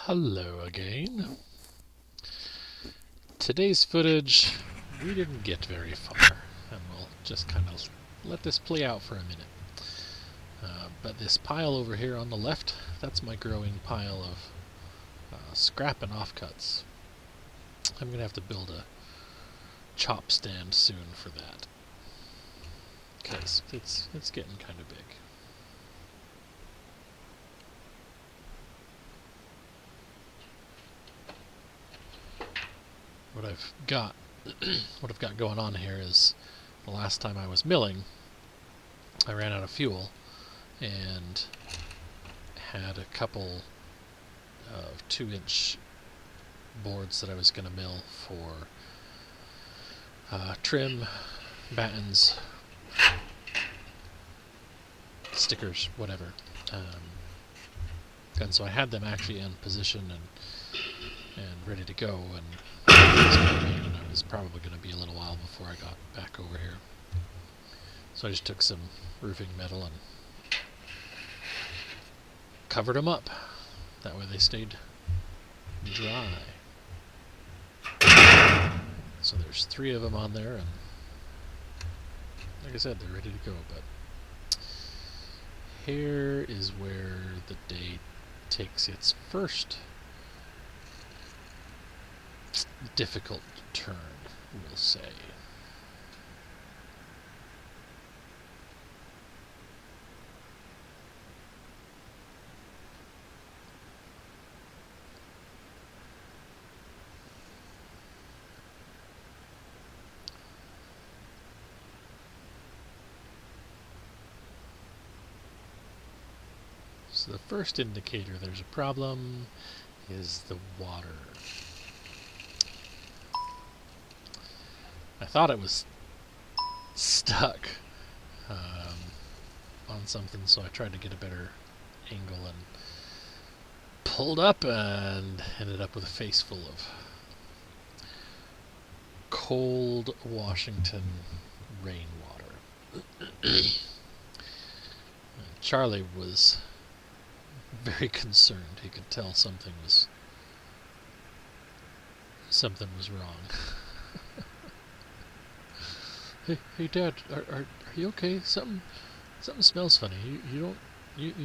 Hello again. Today's footage, we didn't get very far, and we'll just kind of let this play out for a minute. But this pile over here on the left, that's my growing pile of scrap and offcuts. I'm going to have to build a chop stand soon for that, because it's getting kind of big. What I've got going on here is the last time I was milling, I ran out of fuel and had a couple of 2-inch boards that I was going to mill for trim, battens, stickers, whatever. And so I had them actually in position and ready to go, and I was probably going to be a little while before I got back over here. So I just took some roofing metal and covered them up. That way they stayed dry. So there's 3 of them on there, and like I said, they're ready to go. But here is where the day takes its first difficult turn, we'll say. So the first indicator there's a problem is the water. I thought it was stuck on something, so I tried to get a better angle and pulled up and ended up with a face full of cold Washington rainwater. Charlie was very concerned. He could tell something was wrong. Hey, Dad, are you okay? Something smells funny. You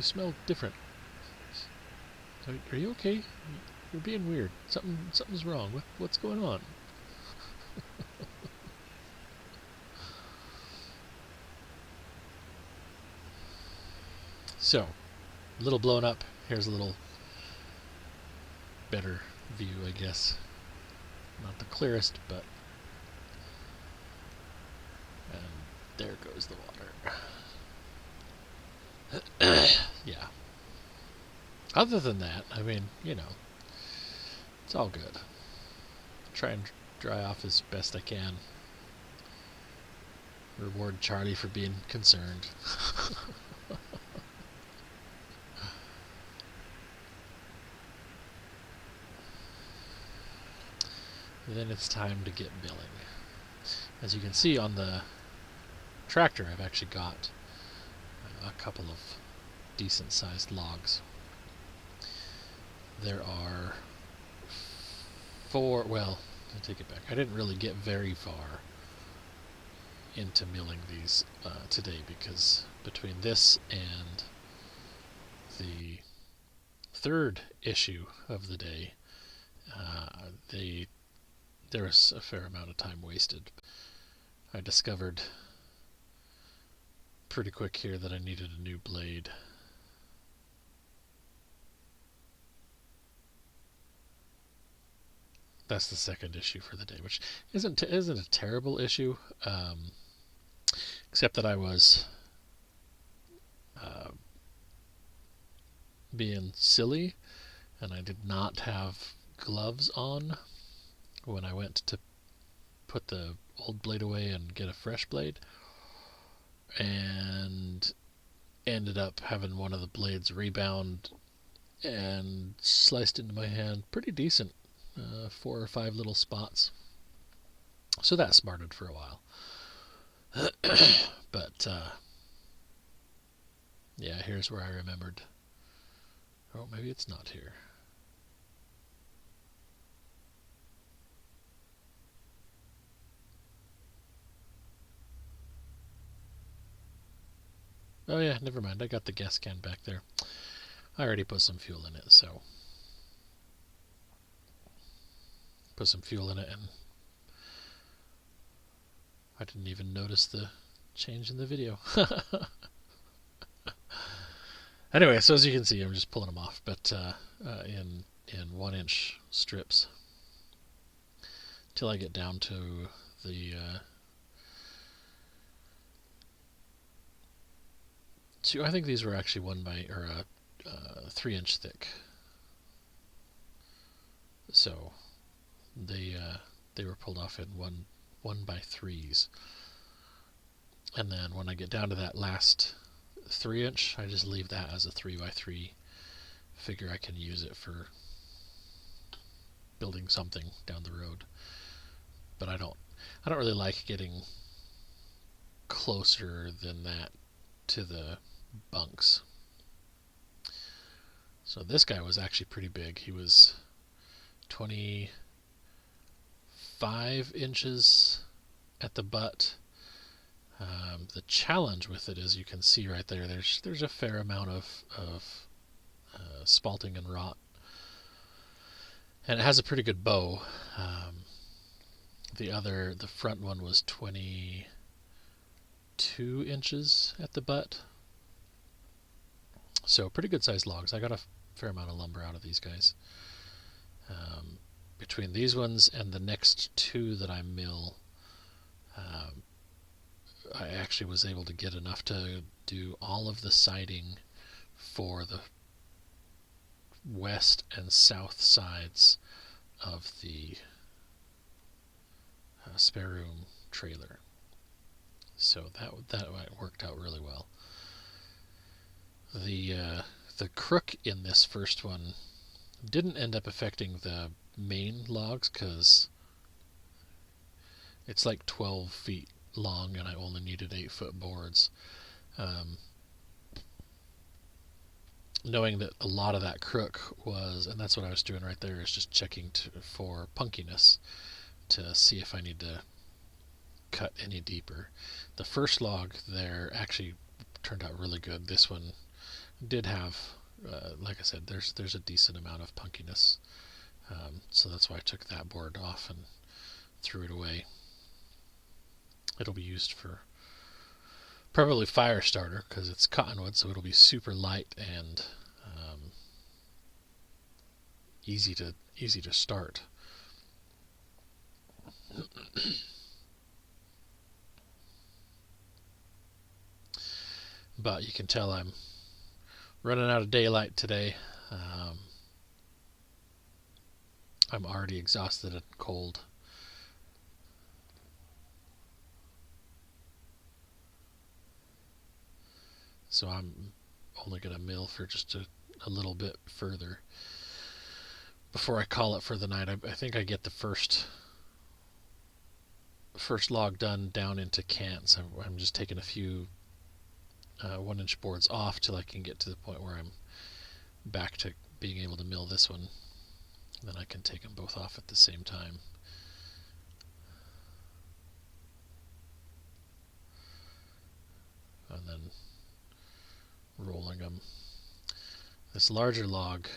smell different. Are you okay? You're being weird. Something's wrong. What's going on? So, a little blown up. Here's a little better view, I guess. Not the clearest, but and there goes the water. Yeah. Other than that, I mean, it's all good. Try and dry off as best I can. Reward Charlie for being concerned. Then it's time to get milling. As you can see on the tractor, I've actually got a couple of decent sized logs. There are 4, well, I take it back. I didn't really get very far into milling these today, because between this and the third issue of the day, there was a fair amount of time wasted. I discovered pretty quick here that I needed a new blade. That's the second issue for the day, which isn't a terrible issue, except that I was being silly, and I did not have gloves on when I went to put the old blade away and get a fresh blade, and ended up having one of the blades rebound and sliced into my hand pretty decent, 4 or 5 little spots. So that smarted for a while. But yeah, here's where I remembered. Oh, maybe it's not here. Oh yeah, never mind. I got the gas can back there. I already put some fuel in it, so put some fuel in it, and I didn't even notice the change in the video. Anyway, so as you can see, I'm just pulling them off, but in 1-inch strips till I get down to the two. I think these were actually 3-inch thick. So they were pulled off in 1x3s, and then when I get down to that last 3-inch, I just leave that as a 3x3. Figure I can use it for building something down the road. But I don't really like getting closer than that to the bunks. So this guy was actually pretty big. He was 25 inches at the butt. The challenge with it, as you can see right there, there's a fair amount of spalting and rot, and it has a pretty good bow. The front one was 22 inches at the butt, so pretty good sized logs. I got a fair amount of lumber out of these guys. Between these ones and the next two that I mill, I actually was able to get enough to do all of the siding for the west and south sides of the spare room trailer. So that worked out really well. The crook in this first one didn't end up affecting the main logs because it's like 12 feet long and I only needed 8-foot boards. Knowing that a lot of that crook was, and that's what I was doing right there, is just checking for punkiness to see if I need to cut any deeper. The first log there actually turned out really good. This one did have, like I said, there's a decent amount of punkiness. So that's why I took that board off and threw it away. It'll be used for probably fire starter because it's cottonwood, so it'll be super light and easy to start. But you can tell I'm running out of daylight today. I'm already exhausted and cold. So I'm only going to mill for just a little bit further before I call it for the night. I think I get the first log done down into cants. I'm just taking a few 1-inch boards off till I can get to the point where I'm back to being able to mill this one. Then I can take them both off at the same time. And then rolling them. This larger log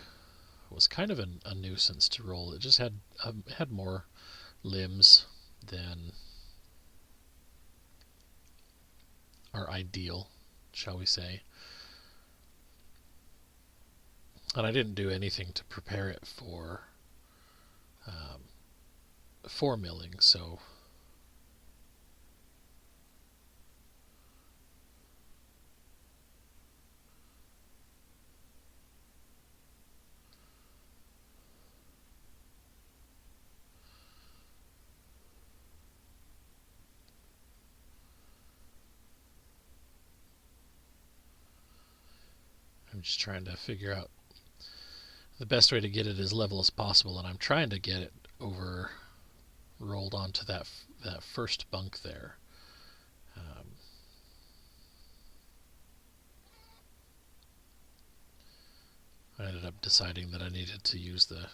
was kind of a nuisance to roll. It just had more limbs than are ideal, shall we say. And I didn't do anything to prepare it for milling, so I'm just trying to figure out the best way to get it as level as possible, and I'm trying to get it over rolled onto that first bunk there. I ended up deciding that I needed to use the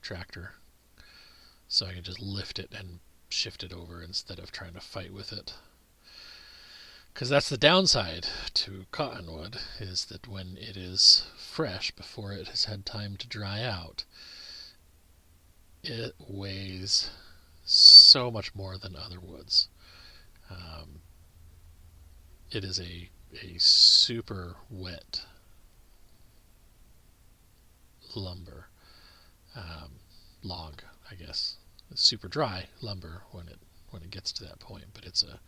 tractor so I could just lift it and shift it over instead of trying to fight with it. Because that's the downside to cottonwood, is that when it is fresh, before it has had time to dry out, it weighs so much more than other woods. It is a super wet lumber, log, I guess. It's super dry lumber when it gets to that point, but it's a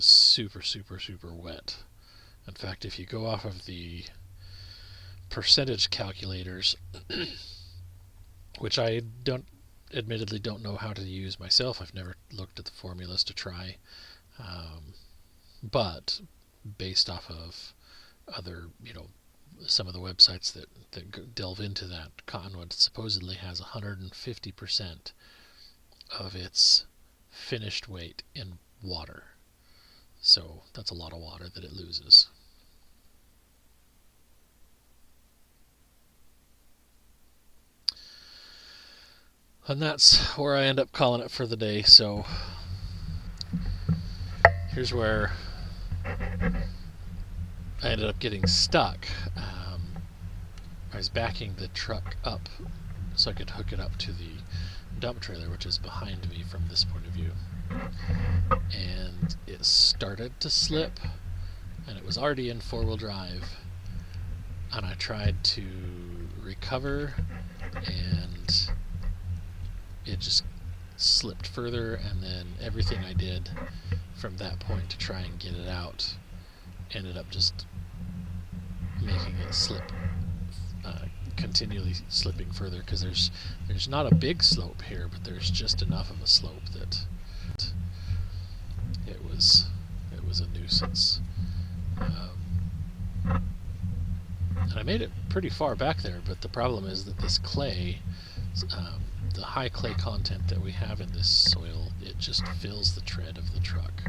super wet. In fact, if you go off of the percentage calculators, which I admittedly don't know how to use myself. I've never looked at the formulas to try, but based off of other, some of the websites that delve into that, cottonwood supposedly has 150% of its finished weight in water. So that's a lot of water that it loses. And that's where I end up calling it for the day. So here's where I ended up getting stuck. I was backing the truck up so I could hook it up to the dump trailer, which is behind me from this point of view. And it started to slip, and it was already in four-wheel drive. And I tried to recover, and it just slipped further, and then everything I did from that point to try and get it out ended up just making it slip, continually slipping further, because there's not a big slope here, but there's just enough of a slope that it was a nuisance. And I made it pretty far back there, but the problem is that this clay, the high clay content that we have in this soil, it just fills the tread of the truck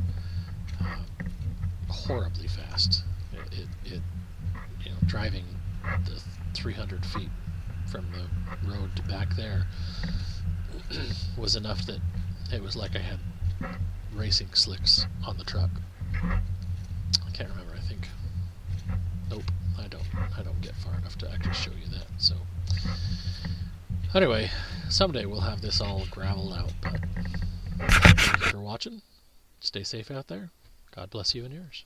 horribly fast. It driving the 300 feet from the road to back there was enough that it was like I had racing slicks on the truck. I can't remember. I think. Nope, I don't get far enough to actually show you that. So anyway, someday we'll have this all graveled out. But thank you for watching. Stay safe out there. God bless you and yours.